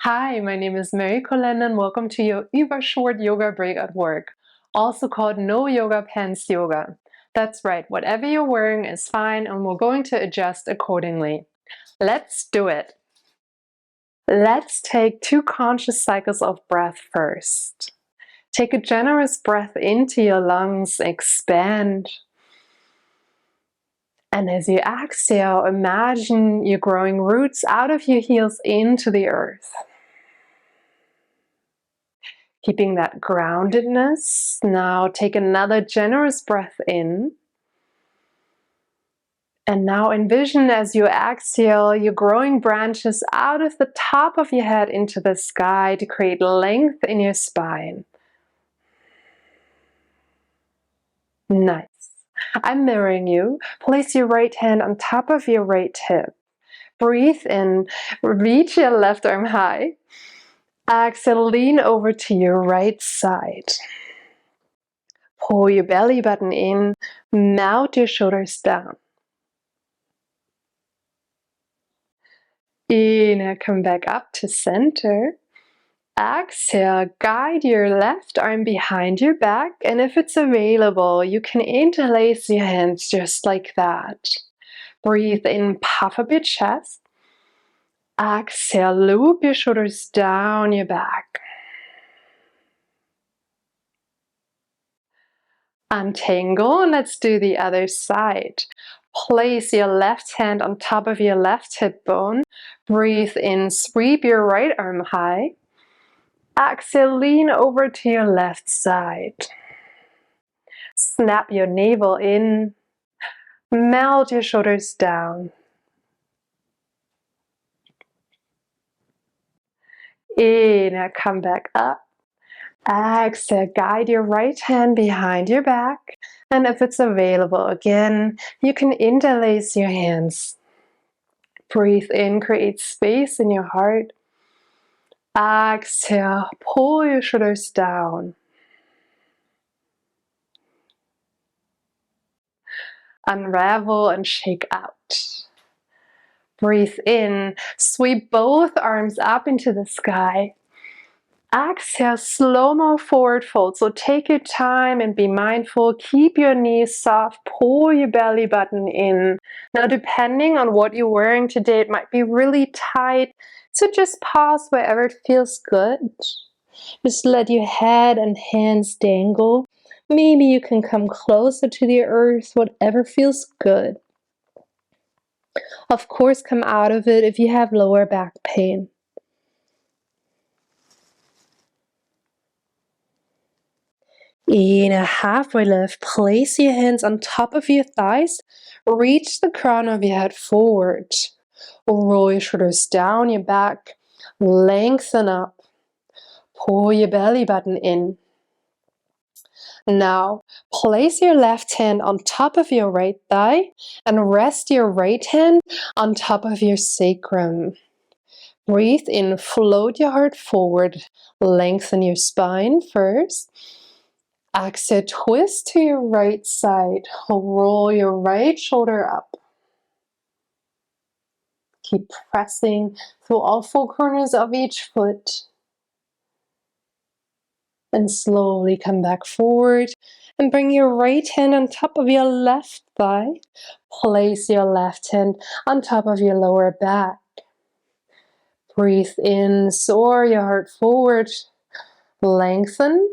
Hi, my name is Mary Colin and welcome to your Übershort Yoga Break at Work, also called No Yoga Pants Yoga. That's right, whatever you're wearing is fine and we're going to adjust accordingly. Let's do it. Let's take 2 conscious cycles of breath first. Take a generous breath into your lungs, expand. And as you exhale, imagine you're growing roots out of your heels into the earth. Keeping that groundedness. Now take another generous breath in. And now envision as you exhale, you're growing branches out of the top of your head into the sky to create length in your spine. Nice. I'm mirroring you. Place your right hand on top of your right hip. Breathe in, reach your left arm high. Exhale, lean over to your right side. Pull your belly button in, melt your shoulders down. Inhale, come back up to center. Exhale, guide your left arm behind your back, and if it's available, you can interlace your hands just like that. Breathe in, puff up your chest. Exhale, loop your shoulders down your back. Untangle, and let's do the other side. Place your left hand on top of your left hip bone. Breathe in, sweep your right arm high. Exhale, lean over to your left side. Snap your navel in. Melt your shoulders down. Inhale, come back up. Exhale, guide your right hand behind your back. And if it's available, again, you can interlace your hands. Breathe in, create space in your heart. Exhale, pull your shoulders down. Unravel and shake out. Breathe in, sweep both arms up into the sky. Exhale, slow-mo forward fold. So take your time and be mindful. Keep your knees soft. Pull your belly button in. Now, depending on what you're wearing today, it might be really tight. So just pause wherever it feels good. Just let your head and hands dangle. Maybe you can come closer to the earth, whatever feels good. Of course, come out of it if you have lower back pain. Inhale, halfway lift. Place your hands on top of your thighs. Reach the crown of your head forward. Roll your shoulders down your back. Lengthen up. Pull your belly button in. Now, place your left hand on top of your right thigh and rest your right hand on top of your sacrum. Breathe in, float your heart forward. Lengthen your spine first. Exhale, twist to your right side. Roll your right shoulder up. Keep pressing through all 4 corners of each foot. And slowly come back forward and bring your right hand on top of your left thigh. Place your left hand on top of your lower back. Breathe in, soar your heart forward. Lengthen.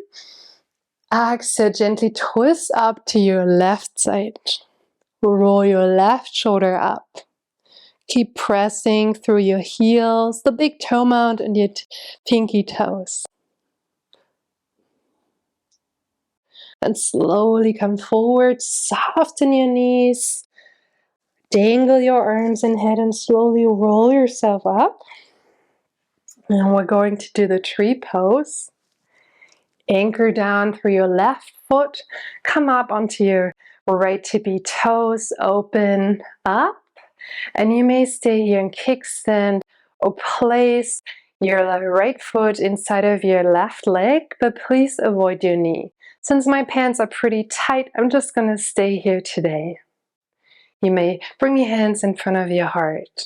Exhale, gently twist up to your left side. Roll your left shoulder up. Keep pressing through your heels, the big toe mount and your pinky toes. And slowly come forward, soften your knees, dangle your arms and head and slowly roll yourself up. And we're going to do the tree pose. Anchor down through your left foot, come up onto your right tippy toes, open up. And you may stay here in kickstand or place your right foot inside of your left leg, but please avoid your knee. Since my pants are pretty tight, I'm just going to stay here today. You may bring your hands in front of your heart.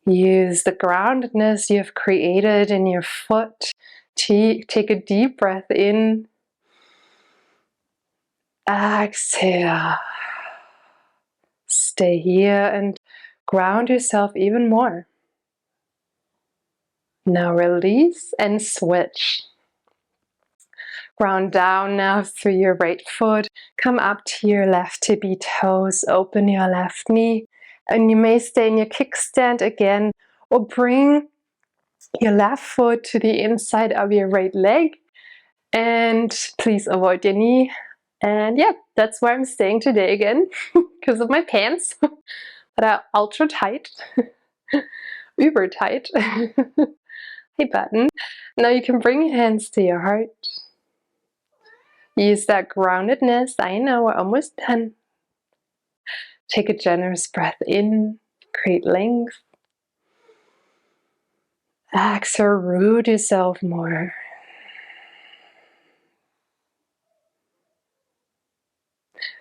Use the groundedness you have created in your foot. Take a deep breath in. Exhale. Stay here and ground yourself even more. Now release and switch. Ground down now through your right foot. Come up to your left tippy toes. Open your left knee. And you may stay in your kickstand again, or bring your left foot to the inside of your right leg. And please avoid your knee. And yeah, that's where I'm staying today again, because of my pants that are ultra tight, uber tight. Hey button. Now you can bring your hands to your heart. Use that groundedness. I know, we're almost done. Take a generous breath in, create length. Exhale, root yourself more.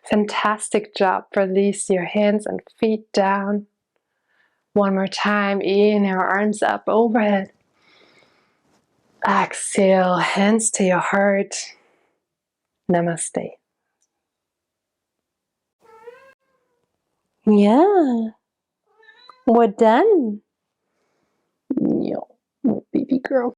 Fantastic job. Release your hands and feet down. One more time. Inhale, arms up overhead. Exhale, hands to your heart. Namaste. Yeah, we're done. Yeah, baby girl.